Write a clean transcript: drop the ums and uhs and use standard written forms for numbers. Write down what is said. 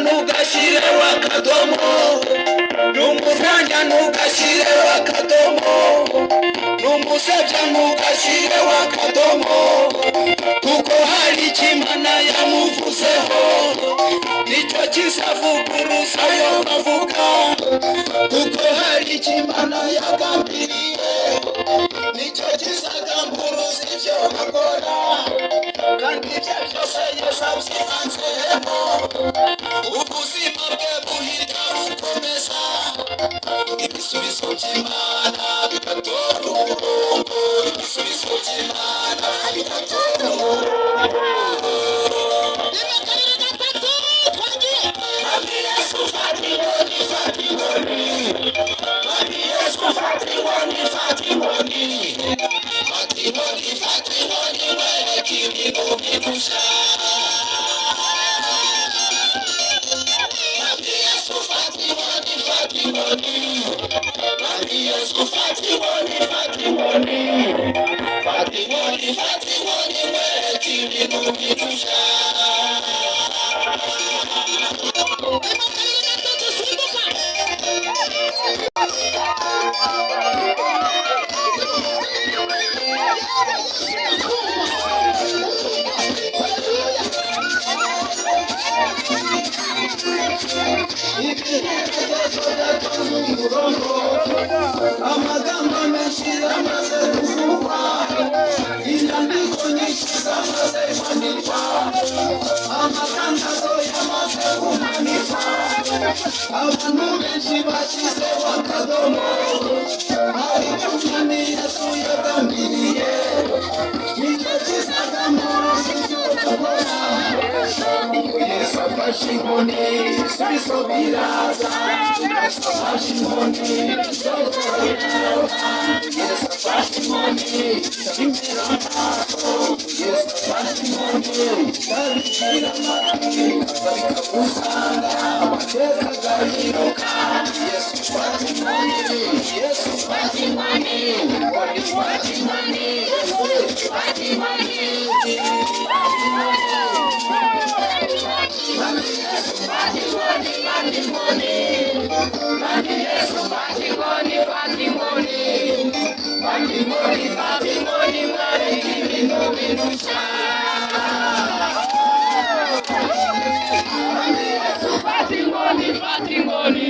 ntugashyireho akadomo, n'umurwanya ntugashyireho akadomo, n'umusebya ntugashyireho akadomo, kuko hari icyo Imana yamuvuzeho, nicyo kizavuguruza ayo bavuga, kuko hari icyo Imana yagambiriye, nicyo kizagamburuza ibyo bakora, kandi ibyo byose Yesu abyivanzemo, ubuzima bwe buhita bukomeza, ibisubizo by'Imana bigatora umurongo, ibisubizo by'Imana bigatora umurongo. Mami Yesu fata inkoni, fata inkoni, Mami Yesu fata inkoni, fata inkoni, fata inkoni, fata inkoni, wereke ibintu bigushya. Mami Yesu fata inkoni, fata inkoni, Mami Yesu fata inkoni, fata inkoni, fata inkoni, fata inkoni, wereke ibintu bigushya. Amagambo menshi amaze kuvugwa, inyandiko nyinshi zamaze kwandikwa, amatangazo yamaze kumanikwa, abantu benshi bashyizeho akadomo, ariko Umwami Yesu yagambiriye, nicyo kizagamburuza ibyo bakora, kuko Yesu afashe inkoni, ibisubizo biraza, Yesu afashe inkoni, Yesu afashe inkoni, imbere amaso, Yesu afashe inkoni, abibwira amatwi, bikagusanga, amateka agahinduka, Yesu afashe inkoni, Yesu afashe inkoni, inkoni afashe inkoni, Yesu afashe inkoni, Mami Yesu fata inkoni, fata inkoni, Mami Yesu fata inkoni, fata inkoni, fata inkoni, fata inkoni, wereke ibintu bigushya. Mami Yesu fata inkoni, fata inkoni.